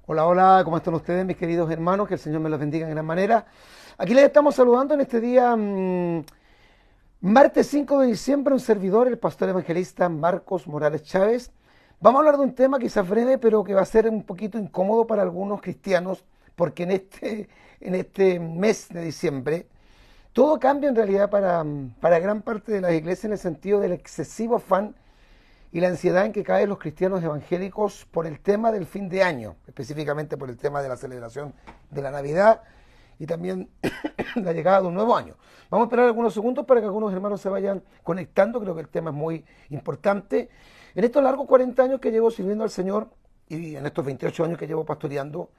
Hola, hola, ¿cómo están ustedes, mis queridos hermanos? Que el Señor me los bendiga en gran manera. Aquí les estamos saludando en este día, martes 5 de diciembre, un servidor, el pastor evangelista Marcos Morales Chávez. Vamos a hablar de un tema quizás breve, pero que va a ser un poquito incómodo para algunos cristianos, porque en este mes de diciembre todo cambia en realidad para gran parte de las iglesias en el sentido del excesivo afán y la ansiedad en que caen los cristianos evangélicos por el tema del fin de año, específicamente por el tema de la celebración de la Navidad y también la llegada de un nuevo año. Vamos a esperar algunos segundos para que algunos hermanos se vayan conectando, creo que el tema es muy importante. En estos largos 40 años que llevo sirviendo al Señor y en estos 28 años que llevo pastoreando,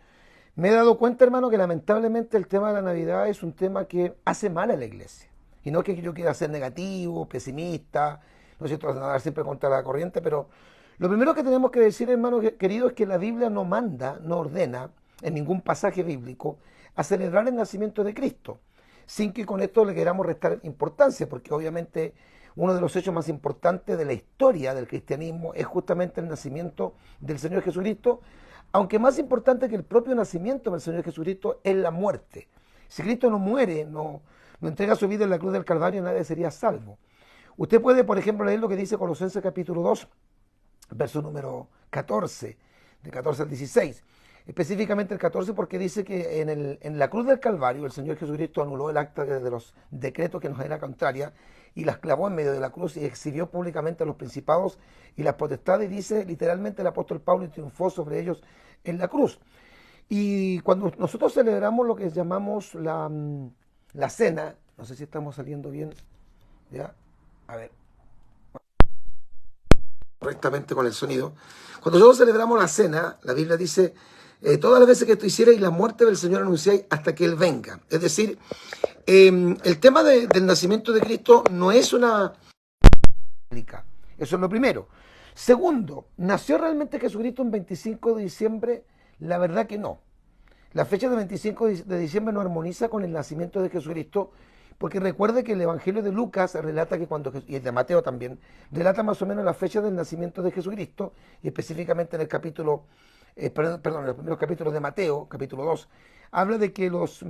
me he dado cuenta, hermano, que lamentablemente el tema de la Navidad es un tema que hace mal a la iglesia. Y no es que yo quiera ser negativo, pesimista, no es cierto, nadar siempre contra la corriente, pero lo primero que tenemos que decir, hermano querido, es que la Biblia no manda, no ordena, en ningún pasaje bíblico, a celebrar el nacimiento de Cristo, sin que con esto le queramos restar importancia, porque obviamente uno de los hechos más importantes de la historia del cristianismo es justamente el nacimiento del Señor Jesucristo, aunque más importante que el propio nacimiento del Señor Jesucristo es la muerte. Si Cristo no muere, no entrega su vida en la cruz del Calvario, nadie sería salvo. Usted puede, por ejemplo, leer lo que dice Colosenses capítulo 2, verso número 14, de 14 al 16. Específicamente el 14 porque dice que en la cruz del Calvario el Señor Jesucristo anuló el acta de los decretos que nos era contraria y las clavó en medio de la cruz y exhibió públicamente a los principados y las potestades, y dice literalmente el apóstol Pablo, y triunfó sobre ellos en la cruz. Y cuando nosotros celebramos lo que llamamos la cena, no sé si estamos saliendo bien, ¿ya? A ver, correctamente con el sonido. Cuando nosotros celebramos la cena, la Biblia dice, todas las veces que esto hicierais la muerte del Señor anunciáis hasta que Él venga. Es decir, el tema del nacimiento de Cristo no es una... Eso es lo primero. Segundo, ¿nació realmente Jesucristo un 25 de diciembre? La verdad que no. La fecha del 25 de diciembre no armoniza con el nacimiento de Jesucristo, porque recuerde que el Evangelio de Lucas relata que y el de Mateo también, relata más o menos la fecha del nacimiento de Jesucristo, y específicamente en el capítulo, perdón, en los primeros capítulos de Mateo, capítulo 2, habla de que los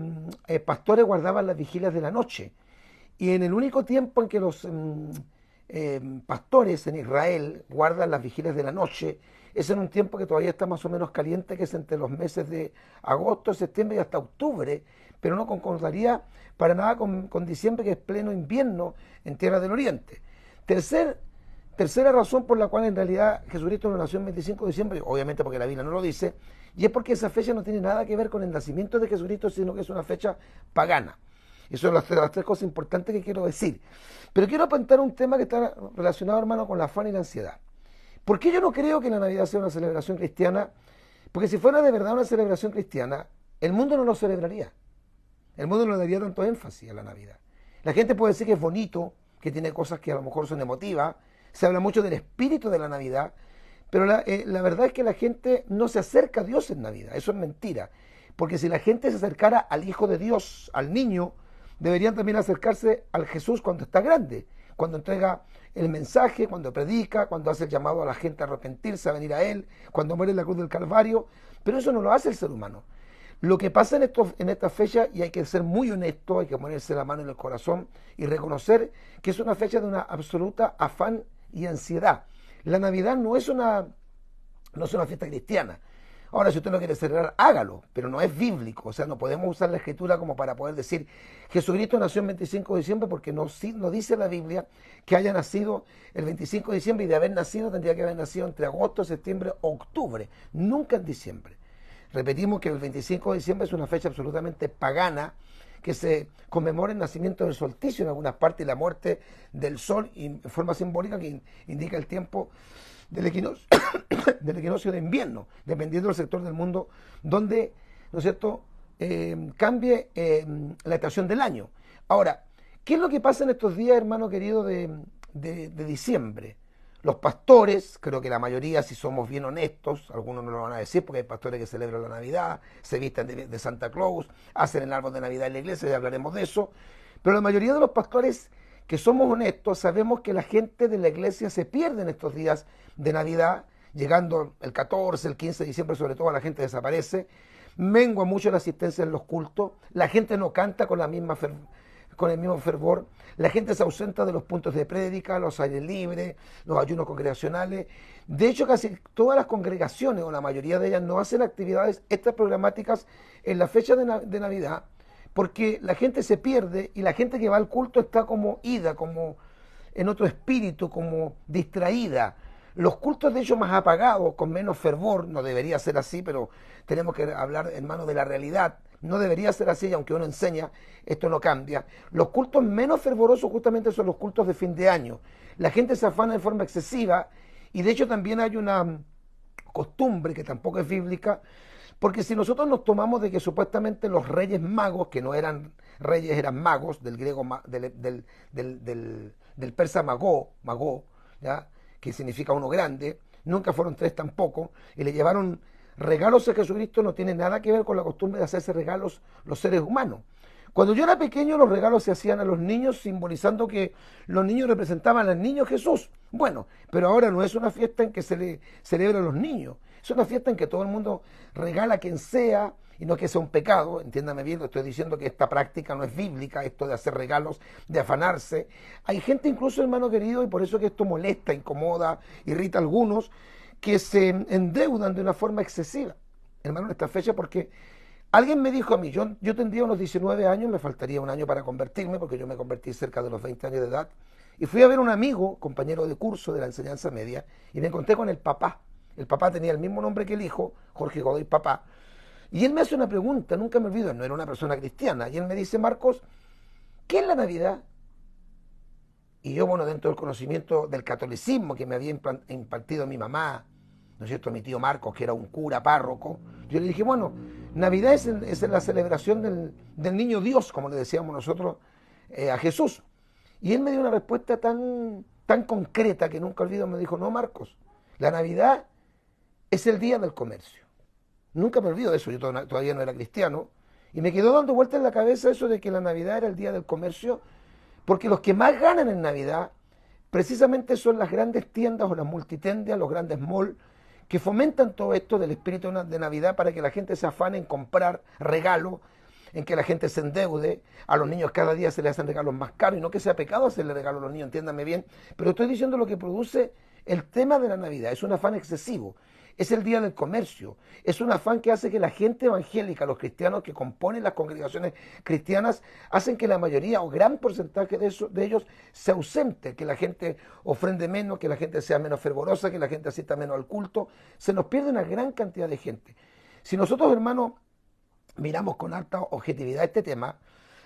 pastores guardaban las vigilias de la noche, y en el único tiempo en que los pastores en Israel guardan las vigilias de la noche, es en un tiempo que todavía está más o menos caliente, que es entre los meses de agosto, septiembre y hasta octubre, pero no concordaría para nada con diciembre, que es pleno invierno en tierra del oriente. Tercera razón por la cual en realidad Jesucristo no nació el 25 de diciembre, obviamente porque la Biblia no lo dice, y es porque esa fecha no tiene nada que ver con el nacimiento de Jesucristo, sino que es una fecha pagana. Esas son las tres cosas importantes que quiero decir. Pero quiero apuntar un tema que está relacionado, hermano, con la afán y la ansiedad. ¿Por qué yo no creo que la Navidad sea una celebración cristiana? Porque si fuera de verdad una celebración cristiana, el mundo no lo celebraría. El mundo no le daría tanto énfasis a la Navidad. La gente puede decir que es bonito, que tiene cosas que a lo mejor son emotivas, se habla mucho del espíritu de la Navidad, pero la verdad es que la gente no se acerca a Dios en Navidad. Eso es mentira. Porque si la gente se acercara al Hijo de Dios, al niño, deberían también acercarse al Jesús cuando está grande, cuando entrega el mensaje, cuando predica, cuando hace el llamado a la gente a arrepentirse, a venir a Él, cuando muere en la cruz del Calvario. Pero eso no lo hace el ser humano. Lo que pasa en esta fecha, y hay que ser muy honesto, hay que ponerse la mano en el corazón y reconocer que es una fecha de una absoluta afán y ansiedad. La Navidad no es una fiesta cristiana. Ahora, si usted no quiere celebrar, hágalo, pero no es bíblico. O sea, no podemos usar la escritura como para poder decir Jesucristo nació el 25 de diciembre, porque no dice la Biblia que haya nacido el 25 de diciembre, y de haber nacido tendría que haber nacido entre agosto, septiembre, octubre, nunca en diciembre. Repetimos que el 25 de diciembre es una fecha absolutamente pagana, que se conmemora el nacimiento del solsticio en algunas partes y la muerte del sol, en forma simbólica que indica el tiempo del equinoccio, del equinoccio de invierno, dependiendo del sector del mundo donde, ¿no es cierto?, cambie la estación del año. Ahora, ¿qué es lo que pasa en estos días, hermano querido, de diciembre? Los pastores, creo que la mayoría, si somos bien honestos, algunos no lo van a decir porque hay pastores que celebran la Navidad, se visten de Santa Claus, hacen el árbol de Navidad en la iglesia, ya hablaremos de eso, pero la mayoría de los pastores que somos honestos sabemos que la gente de la iglesia se pierde en estos días de Navidad llegando el 14, el 15 de diciembre, sobre todo la gente desaparece, mengua mucho la asistencia en los cultos, la gente no canta con con el mismo fervor, la gente se ausenta de los puntos de prédica, los aires libres, los ayunos congregacionales. De hecho, casi todas las congregaciones, o la mayoría de ellas, no hacen actividades extra programáticas en la fecha de Navidad, porque la gente se pierde y la gente que va al culto está como ida, como en otro espíritu, como distraída. Los cultos de ellos más apagados, con menos fervor, no debería ser así, pero tenemos que hablar, hermano, de la realidad. No debería ser así, aunque uno enseña, esto no cambia. Los cultos menos fervorosos justamente son los cultos de fin de año. La gente se afana de forma excesiva y de hecho también hay una costumbre que tampoco es bíblica, porque si nosotros nos tomamos de que supuestamente los reyes magos, que no eran reyes, eran magos, del griego, del persa magó, ¿ya?, que significa uno grande, nunca fueron tres tampoco, y le llevaron regalos a Jesucristo, no tiene nada que ver con la costumbre de hacerse regalos los seres humanos. Cuando yo era pequeño, los regalos se hacían a los niños, simbolizando que los niños representaban al niño Jesús. Bueno, pero ahora no es una fiesta en que se le celebra a los niños, es una fiesta en que todo el mundo regala a quien sea, y no que sea un pecado, entiéndame bien, estoy diciendo que esta práctica no es bíblica, esto de hacer regalos, de afanarse. Hay gente incluso, hermano querido, y por eso que esto molesta, incomoda, irrita a algunos, que se endeudan de una forma excesiva, hermano, en esta fecha, porque alguien me dijo a mí, yo tendría unos 19 años, me faltaría un año para convertirme, porque yo me convertí cerca de los 20 años de edad, y fui a ver a un amigo, compañero de curso de la enseñanza media, y me encontré con el papá. El papá tenía el mismo nombre que el hijo, Jorge Godoy Papá, y él me hace una pregunta, nunca me olvido, no era una persona cristiana, y él me dice: Marcos, ¿qué es la Navidad? Y yo, bueno, dentro del conocimiento del catolicismo que me había impartido mi mamá, ¿no es cierto?, mi tío Marcos, que era un cura párroco, yo le dije, bueno, Navidad es la celebración del niño Dios, como le decíamos nosotros a Jesús. Y él me dio una respuesta tan concreta que nunca olvido, me dijo: no, Marcos, la Navidad es el día del comercio. Nunca me olvido de eso, yo todavía no era cristiano, y me quedó dando vuelta en la cabeza eso de que la Navidad era el día del comercio, porque los que más ganan en Navidad precisamente son las grandes tiendas o las multitendias, los grandes malls, que fomentan todo esto del espíritu de Navidad para que la gente se afane en comprar regalos, en que la gente se endeude, a los niños cada día se les hacen regalos más caros, y no que sea pecado hacerle regalos a los niños, entiéndame bien, pero estoy diciendo lo que produce el tema de la Navidad, es un afán excesivo. Es el día del comercio, es un afán que hace que la gente evangélica, los cristianos que componen las congregaciones cristianas, hacen que la mayoría o gran porcentaje de ellos se ausente, que la gente ofrende menos, que la gente sea menos fervorosa, que la gente asista menos al culto. Se nos pierde una gran cantidad de gente. Si nosotros, hermanos, miramos con alta objetividad este tema,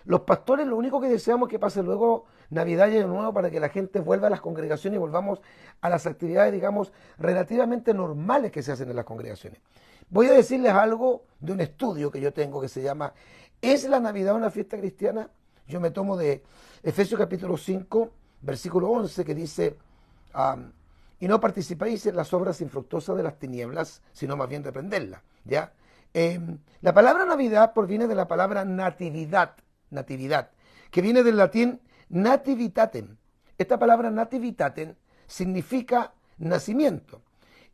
los pastores lo único que deseamos es que pase luego Navidad y Año Nuevo para que la gente vuelva a las congregaciones y volvamos a las actividades, digamos, relativamente normales que se hacen en las congregaciones. Voy a decirles algo de un estudio que yo tengo que se llama ¿Es la Navidad una fiesta cristiana? Yo me tomo de Efesios capítulo 5, versículo 11, que dice: y no participáis en las obras infructuosas de las tinieblas, sino más bien reprenderlas. ¿Ya? La palabra Navidad proviene de la palabra natividad, que viene del latín nativitatem. Esta palabra nativitatem significa nacimiento.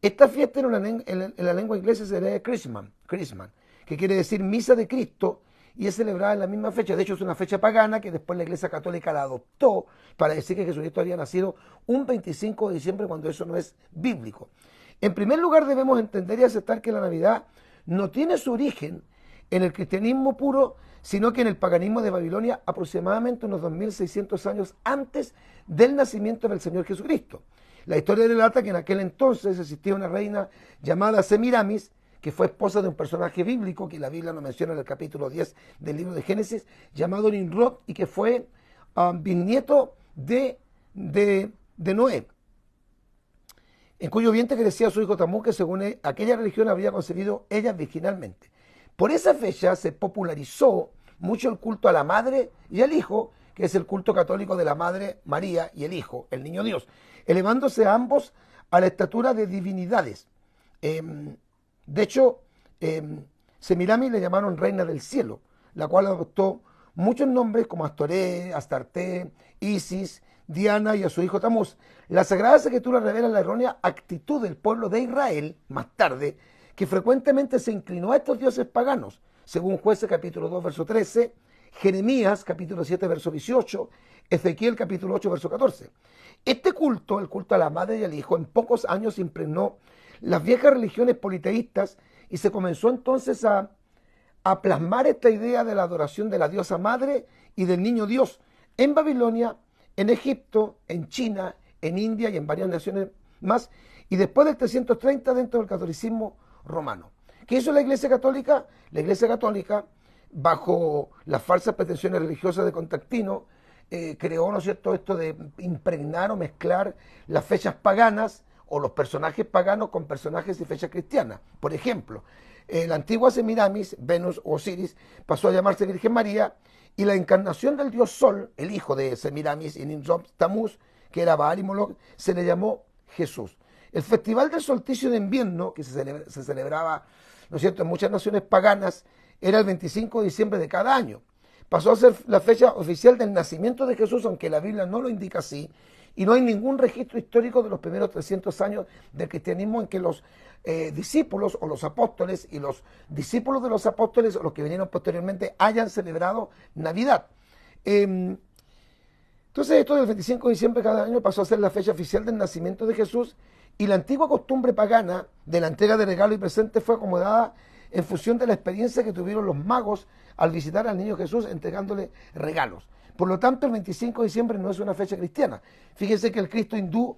Esta fiesta en la lengua inglesa se lee Christmas, que quiere decir misa de Cristo, y es celebrada en la misma fecha. De hecho, es una fecha pagana que después la Iglesia Católica la adoptó para decir que Jesucristo había nacido un 25 de diciembre, cuando eso no es bíblico. En primer lugar, debemos entender y aceptar que la Navidad no tiene su origen en el cristianismo puro, sino que en el paganismo de Babilonia, aproximadamente unos 2600 años antes del nacimiento del Señor Jesucristo. La historia relata que en aquel entonces existía una reina llamada Semiramis, que fue esposa de un personaje bíblico que la Biblia nos menciona en el capítulo 10 del libro de Génesis, llamado Nimrod, y que fue bisnieto de Noé, en cuyo vientre crecía su hijo Tamuz, que según aquella religión habría concebido ella virginalmente. Por esa fecha se popularizó mucho el culto a la madre y al hijo, que es el culto católico de la madre María y el hijo, el niño Dios, elevándose a ambos a la estatura de divinidades. De hecho, Semiramis le llamaron reina del cielo, la cual adoptó muchos nombres como Astoré, Astarte, Isis, Diana y a su hijo Tamuz. La Sagrada Escritura revela la errónea actitud del pueblo de Israel, más tarde, que frecuentemente se inclinó a estos dioses paganos, según Jueces capítulo 2, verso 13, Jeremías capítulo 7, verso 18, Ezequiel capítulo 8, verso 14. Este culto, el culto a la madre y al hijo, en pocos años impregnó las viejas religiones politeístas y se comenzó entonces a plasmar esta idea de la adoración de la diosa madre y del niño Dios en Babilonia, en Egipto, en China, en India y en varias naciones más, y después del 330 dentro del catolicismo romano. ¿Qué hizo la Iglesia Católica? La Iglesia Católica, bajo las falsas pretensiones religiosas de Constantino, creó, ¿no es cierto?, esto de impregnar o mezclar las fechas paganas o los personajes paganos con personajes y fechas cristianas. Por ejemplo, la antigua Semiramis, Venus o Osiris, pasó a llamarse Virgen María, y la encarnación del dios Sol, el hijo de Semiramis y Nimrod, Tamuz, que era Baal y Moloch, se le llamó Jesús. El festival del solsticio de invierno, que se celebraba, ¿no es cierto?, en muchas naciones paganas, era el 25 de diciembre de cada año. Pasó a ser la fecha oficial del nacimiento de Jesús, aunque la Biblia no lo indica así, y no hay ningún registro histórico de los primeros 300 años del cristianismo en que los discípulos o los apóstoles y los discípulos de los apóstoles o los que vinieron posteriormente hayan celebrado Navidad. Entonces esto del 25 de diciembre cada año pasó a ser la fecha oficial del nacimiento de Jesús, y la antigua costumbre pagana de la entrega de regalos y presentes fue acomodada en función de la experiencia que tuvieron los magos al visitar al niño Jesús entregándole regalos. Por lo tanto, el 25 de diciembre no es una fecha cristiana. Fíjense que el Cristo hindú,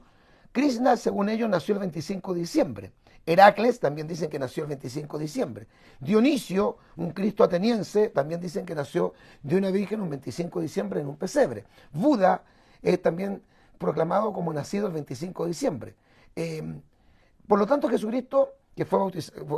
Krishna, según ellos, nació el 25 de diciembre. Heracles también dicen que nació el 25 de diciembre. Dionisio, un Cristo ateniense, también dicen que nació de una virgen un 25 de diciembre en un pesebre. Buda es también proclamado como nacido el 25 de diciembre. Por lo tanto, Jesucristo, que fue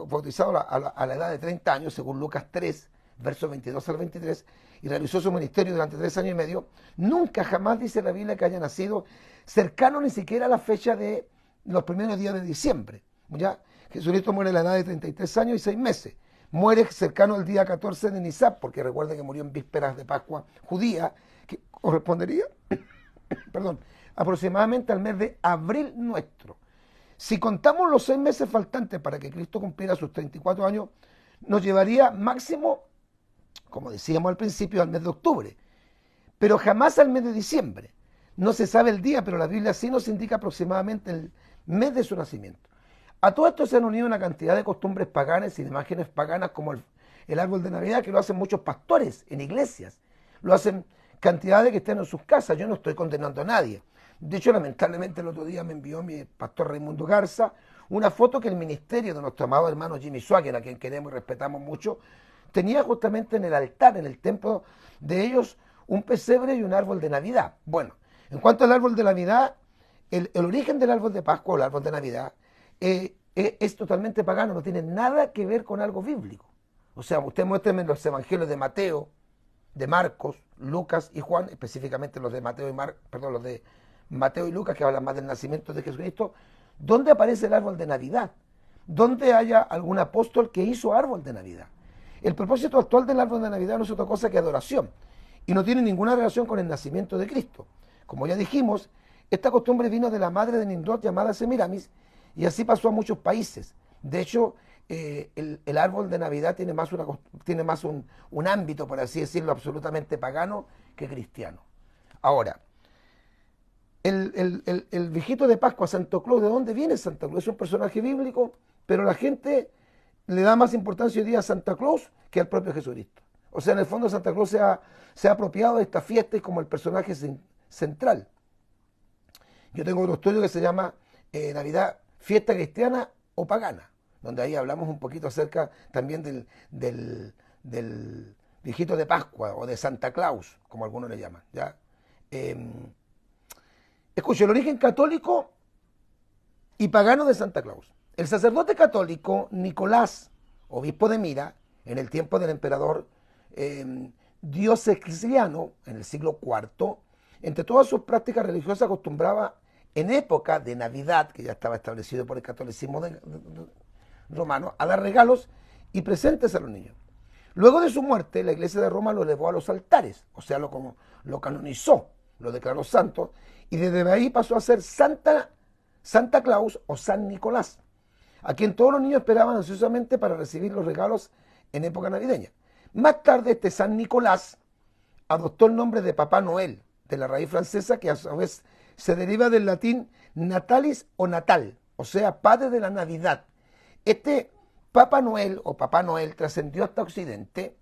bautizado a la edad de 30 años, según Lucas 3, versos 22 al 23, y realizó su ministerio durante 3 años y medio, nunca jamás dice la Biblia que haya nacido cercano ni siquiera a la fecha de los primeros días de diciembre. ¿Ya? Jesucristo muere a la edad de 33 años y 6 meses. Muere cercano al día 14 de Nisan, porque recuerden que murió en vísperas de Pascua judía, que correspondería aproximadamente al mes de abril nuestro. Si contamos los 6 meses faltantes para que Cristo cumpliera sus 34 años, nos llevaría máximo, como decíamos al principio, al mes de octubre, pero jamás al mes de diciembre. No se sabe el día, pero la Biblia sí nos indica aproximadamente el mes de su nacimiento. A todo esto se han unido una cantidad de costumbres paganas y de imágenes paganas como el árbol de Navidad, que lo hacen muchos pastores en iglesias, lo hacen cantidades que están en sus casas. Yo no estoy condenando a nadie. De hecho, lamentablemente el otro día me envió mi pastor Raimundo Garza una foto que el ministerio de nuestro amado hermano Jimmy Swagger, a quien queremos y respetamos mucho, tenía justamente en el altar, en el templo de ellos, un pesebre y un árbol de Navidad. Bueno, en cuanto al árbol de Navidad, el origen del árbol de Pascua o el árbol de Navidad es totalmente pagano, no tiene nada que ver con algo bíblico. O sea, usted muéstreme los evangelios de Mateo, de Marcos, Lucas y Juan, específicamente los de Mateo y Lucas, que hablan más del nacimiento de Jesucristo, ¿dónde aparece el árbol de Navidad? ¿Dónde haya algún apóstol que hizo árbol de Navidad? El propósito actual del árbol de Navidad no es otra cosa que adoración, y no tiene ninguna relación con el nacimiento de Cristo. Como ya dijimos, esta costumbre vino de la madre de Nimrod llamada Semiramis, y así pasó a muchos países. De hecho, el árbol de Navidad tiene más un ámbito, por así decirlo, absolutamente pagano que cristiano. Ahora, el viejito de Pascua, Santo Claus, ¿de dónde viene Santa Claus? Es un personaje bíblico, pero la gente le da más importancia hoy día a Santa Claus que al propio Jesucristo. O sea, en el fondo Santa Claus se ha apropiado de esta fiesta y como el personaje central. Yo tengo otro estudio que se llama Navidad, fiesta cristiana o pagana, donde ahí hablamos un poquito acerca también del viejito de Pascua o de Santa Claus, como algunos le llaman. ¿Ya? Escuche, el origen católico y pagano de Santa Claus. El sacerdote católico Nicolás, obispo de Mira, en el tiempo del emperador Diocleciano, en el siglo IV, entre todas sus prácticas religiosas acostumbraba en época de Navidad, que ya estaba establecido por el catolicismo romano, a dar regalos y presentes a los niños. Luego de su muerte, la Iglesia de Roma lo elevó a los altares, o sea, lo canonizó, lo declaró santo, Y desde ahí pasó a ser Santa Claus o San Nicolás, a quien todos los niños esperaban ansiosamente para recibir los regalos en época navideña. Más tarde este San Nicolás adoptó el nombre de Papá Noel, de la raíz francesa que a su vez se deriva del latín natalis o natal, o sea, padre de la Navidad. Este Papá Noel trascendió hasta Occidente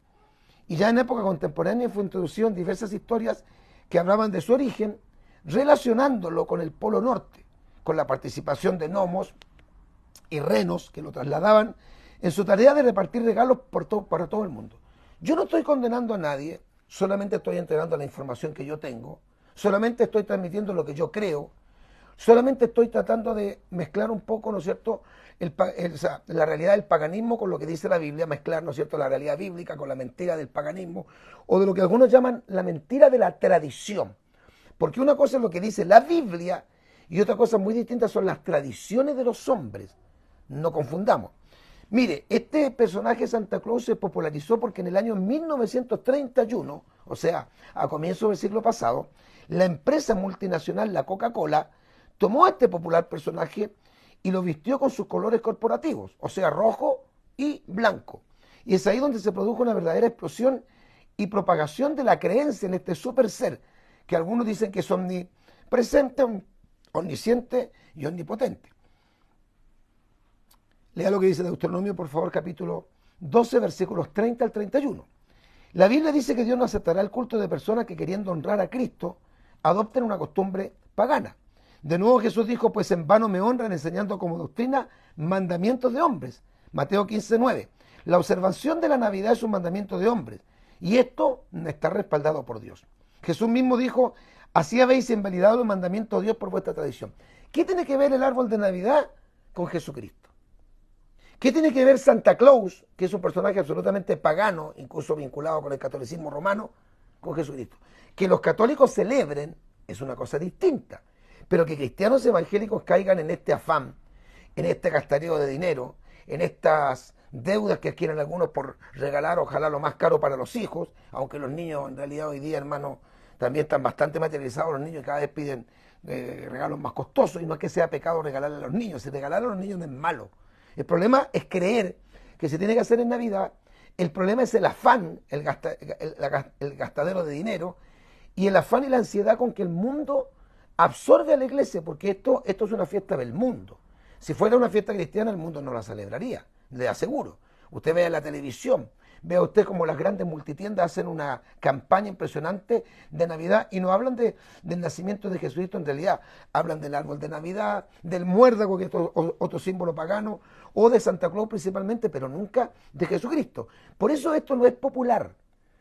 y ya en época contemporánea fue introducido en diversas historias que hablaban de su origen, relacionándolo con el Polo Norte, con la participación de gnomos y renos que lo trasladaban en su tarea de repartir regalos para todo el mundo. Yo no estoy condenando a nadie, solamente estoy entregando la información que yo tengo, solamente estoy transmitiendo lo que yo creo, solamente estoy tratando de mezclar un poco, ¿no es cierto?, la realidad del paganismo con lo que dice la Biblia, mezclar, ¿no es cierto?, la realidad bíblica con la mentira del paganismo, o de lo que algunos llaman la mentira de la tradición. Porque una cosa es lo que dice la Biblia y otra cosa muy distinta son las tradiciones de los hombres. No confundamos. Mire, este personaje Santa Claus se popularizó porque en el año 1931, o sea, a comienzos del siglo pasado, la empresa multinacional, la Coca-Cola, tomó a este popular personaje y lo vistió con sus colores corporativos, o sea, rojo y blanco. Y es ahí donde se produjo una verdadera explosión y propagación de la creencia en este super ser, que algunos dicen que es omnipresente, omnisciente y omnipotente. Lea lo que dice Deuteronomio, por favor, capítulo 12, versículos 30 al 31. La Biblia dice que Dios no aceptará el culto de personas que, queriendo honrar a Cristo, adopten una costumbre pagana. De nuevo Jesús dijo, pues en vano me honran enseñando como doctrina mandamientos de hombres. Mateo 15, 9. La observación de la Navidad es un mandamiento de hombres y esto no está respaldado por Dios. Jesús mismo dijo, así habéis invalidado el mandamiento de Dios por vuestra tradición. ¿Qué tiene que ver el árbol de Navidad con Jesucristo? ¿Qué tiene que ver Santa Claus, que es un personaje absolutamente pagano, incluso vinculado con el catolicismo romano, con Jesucristo? Que los católicos celebren es una cosa distinta, pero que cristianos evangélicos caigan en este afán, en este gastareo de dinero, en estas deudas que adquieren algunos por regalar, ojalá lo más caro para los hijos, aunque los niños en realidad hoy día, hermano, también están bastante materializados los niños y cada vez piden regalos más costosos, y no es que sea pecado regalarle a los niños, si regalar a los niños no es malo. El problema es creer que se tiene que hacer en Navidad, el problema es el afán, el gastadero de dinero, y el afán y la ansiedad con que el mundo absorbe a la iglesia, porque esto es una fiesta del mundo. Si fuera una fiesta cristiana, el mundo no la celebraría, le aseguro. Usted vea la televisión, vea usted como las grandes multitiendas hacen una campaña impresionante de Navidad y no hablan del nacimiento de Jesucristo en realidad. Hablan del árbol de Navidad, del muérdago, que es otro símbolo pagano, o de Santa Claus principalmente, pero nunca de Jesucristo. Por eso esto no es popular.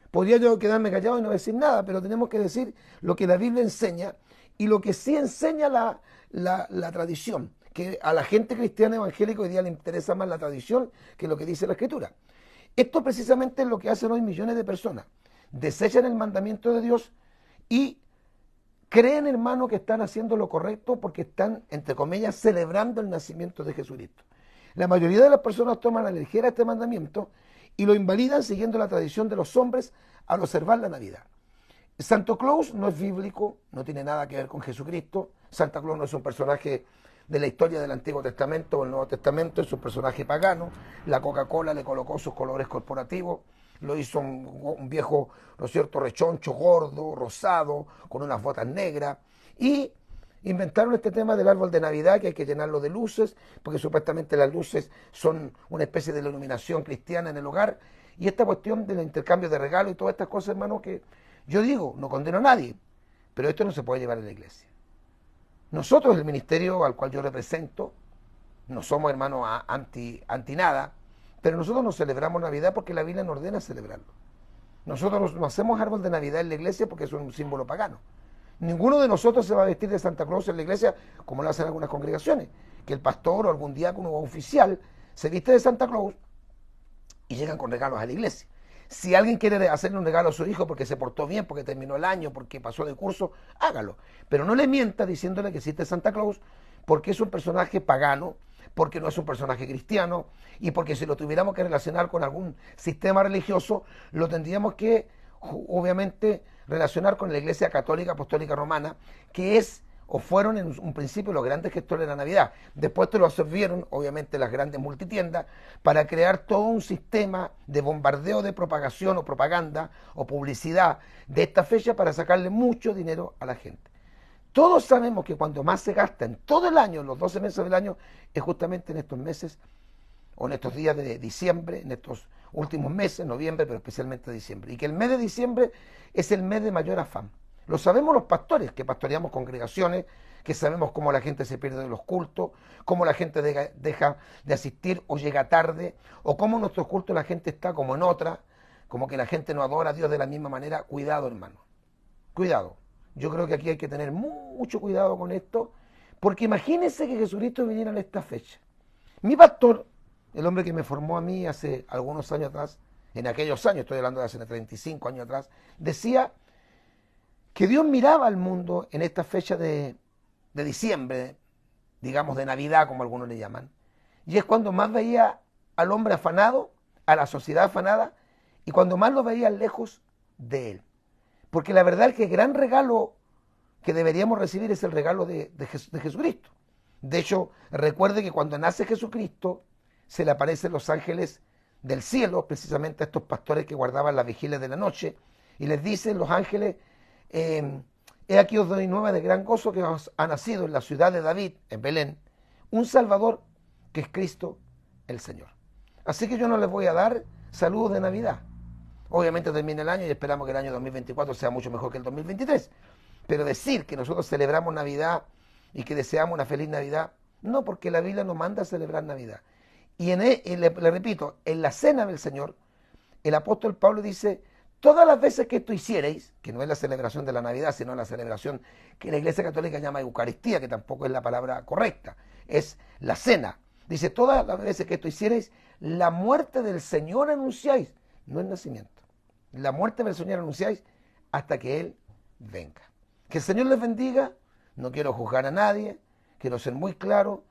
Podría yo quedarme callado y no decir nada, pero tenemos que decir lo que la Biblia enseña y lo que sí enseña la tradición, que a la gente cristiana evangélica hoy día le interesa más la tradición que lo que dice la Escritura. Esto precisamente es lo que hacen hoy millones de personas. Desechan el mandamiento de Dios y creen, hermano, que están haciendo lo correcto porque están, entre comillas, celebrando el nacimiento de Jesucristo. La mayoría de las personas toman a la ligera este mandamiento y lo invalidan siguiendo la tradición de los hombres al observar la Navidad. Santa Claus no es bíblico, no tiene nada que ver con Jesucristo. Santa Claus no es un personaje de la historia del Antiguo Testamento o el Nuevo Testamento, es un personaje pagano. La Coca-Cola le colocó sus colores corporativos, lo hizo un viejo, ¿no es cierto?, rechoncho, gordo, rosado, con unas botas negras, y inventaron este tema del árbol de Navidad, que hay que llenarlo de luces, porque supuestamente las luces son una especie de iluminación cristiana en el hogar, y esta cuestión del intercambio de regalos y todas estas cosas, hermano, que yo digo, no condeno a nadie, pero esto no se puede llevar en la iglesia. Nosotros, el ministerio al cual yo represento, no somos, hermanos, anti nada, pero nosotros no celebramos Navidad porque la Biblia nos ordena celebrarlo. Nosotros no hacemos árbol de Navidad en la iglesia porque es un símbolo pagano. Ninguno de nosotros se va a vestir de Santa Claus en la iglesia como lo hacen algunas congregaciones, que el pastor o algún diácono o oficial se viste de Santa Claus y llegan con regalos a la iglesia. Si alguien quiere hacerle un regalo a su hijo porque se portó bien, porque terminó el año, porque pasó de curso, hágalo. Pero no le mienta diciéndole que existe Santa Claus porque es un personaje pagano, porque no es un personaje cristiano y porque si lo tuviéramos que relacionar con algún sistema religioso, lo tendríamos que, obviamente, relacionar con la Iglesia Católica Apostólica Romana, que es o fueron en un principio los grandes gestores de la Navidad. Después te lo absorbieron, obviamente, las grandes multitiendas para crear todo un sistema de bombardeo de propagación o propaganda o publicidad de esta fecha para sacarle mucho dinero a la gente. Todos sabemos que cuando más se gasta en todo el año, en los 12 meses del año, es justamente en estos meses o en estos días de diciembre, en estos últimos meses, noviembre, pero especialmente diciembre. Y que el mes de diciembre es el mes de mayor afán. Lo sabemos los pastores, que pastoreamos congregaciones, que sabemos cómo la gente se pierde de los cultos, cómo la gente deja de asistir o llega tarde, o cómo en nuestros cultos la gente está como en otra, como que la gente no adora a Dios de la misma manera. Cuidado, hermano, cuidado. Yo creo que aquí hay que tener mucho cuidado con esto, porque imagínense que Jesucristo viniera en esta fecha. Mi pastor, el hombre que me formó a mí hace algunos años atrás, en aquellos años, estoy hablando de hace 35 años atrás, decía que Dios miraba al mundo en esta fecha de diciembre, digamos de Navidad como algunos le llaman, y es cuando más veía al hombre afanado, a la sociedad afanada, y cuando más lo veía lejos de él. Porque la verdad es que el gran regalo que deberíamos recibir es el regalo de Jesucristo. De hecho, recuerde que cuando nace Jesucristo, se le aparecen los ángeles del cielo, precisamente a estos pastores que guardaban las vigilias de la noche, y les dicen los ángeles, he aquí os doy nueva de gran gozo que os ha nacido en la ciudad de David, en Belén, un Salvador que es Cristo el Señor. Así que yo no les voy a dar saludos de Navidad. Obviamente termina el año y esperamos que el año 2024 sea mucho mejor que el 2023. Pero decir que nosotros celebramos Navidad y que deseamos una feliz Navidad, no, porque la Biblia nos manda a celebrar Navidad. Y le repito, en la cena del Señor, el apóstol Pablo dice, todas las veces que esto hicierais, que no es la celebración de la Navidad, sino la celebración que la Iglesia Católica llama Eucaristía, que tampoco es la palabra correcta, es la cena. Dice, todas las veces que esto hicierais, la muerte del Señor anunciáis, no el nacimiento. La muerte del Señor anunciáis hasta que Él venga. Que el Señor les bendiga, no quiero juzgar a nadie, quiero ser muy claro.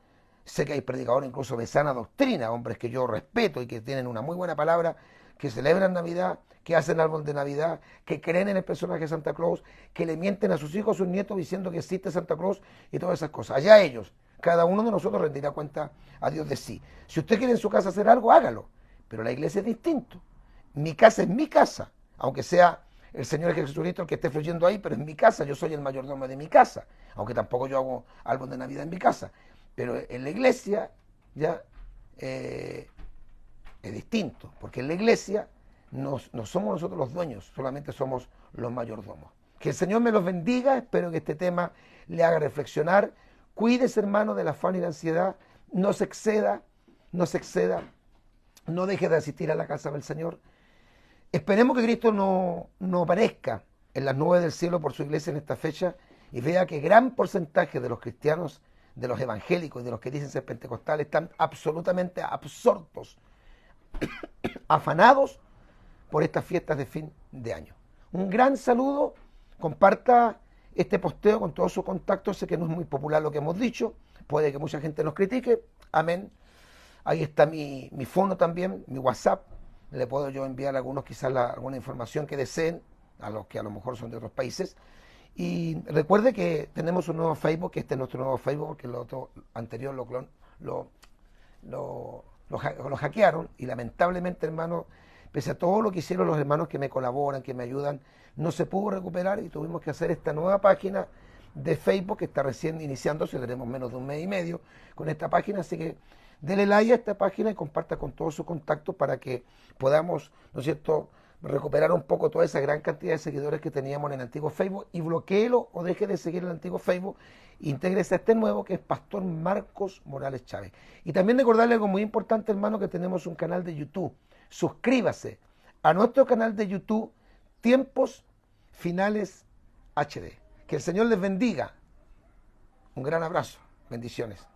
Sé que hay predicadores incluso de sana doctrina, hombres que yo respeto y que tienen una muy buena palabra, que celebran Navidad, que hacen árbol de Navidad, que creen en el personaje de Santa Claus, que le mienten a sus hijos, a sus nietos diciendo que existe Santa Claus y todas esas cosas. Allá ellos, cada uno de nosotros rendirá cuenta a Dios de sí. Si usted quiere en su casa hacer algo, hágalo, pero la iglesia es distinto. Mi casa es mi casa, aunque sea el Señor Jesucristo el que esté fluyendo ahí, pero es mi casa, yo soy el mayordomo de mi casa, aunque tampoco yo hago árbol de Navidad en mi casa. Pero en la iglesia ya es distinto, porque en la iglesia no somos nosotros los dueños, solamente somos los mayordomos. Que el Señor me los bendiga, espero que este tema le haga reflexionar. Cuídese, hermano, del afán y la ansiedad, no se exceda, no deje de asistir a la casa del Señor. Esperemos que Cristo no aparezca en las nubes del cielo por su iglesia en esta fecha y vea que gran porcentaje de los cristianos, de los evangélicos y de los que dicen ser pentecostales están absolutamente absortos, afanados por estas fiestas de fin de año. Un gran saludo, comparta este posteo con todos sus contactos, sé que no es muy popular lo que hemos dicho, puede que mucha gente nos critique, amén. Ahí está mi fono también, mi WhatsApp, le puedo yo enviar a algunos quizás alguna información que deseen, a los que a lo mejor son de otros países. Y recuerde que tenemos un nuevo Facebook, que este es nuestro nuevo Facebook, porque el otro anterior lo hackearon y lamentablemente, hermano, pese a todo lo que hicieron los hermanos que me colaboran, que me ayudan, no se pudo recuperar y tuvimos que hacer esta nueva página de Facebook que está recién iniciándose, tenemos menos de un mes y medio con esta página, así que dele like a esta página y comparta con todos sus contactos para que podamos, ¿no es cierto?, recuperar un poco toda esa gran cantidad de seguidores que teníamos en el antiguo Facebook y bloqueelo o deje de seguir el antiguo Facebook, intégrese a este nuevo que es Pastor Marcos Morales Chávez. Y también recordarle algo muy importante, hermano, que tenemos un canal de YouTube. Suscríbase a nuestro canal de YouTube Tiempos Finales HD. Que el Señor les bendiga. Un gran abrazo. Bendiciones.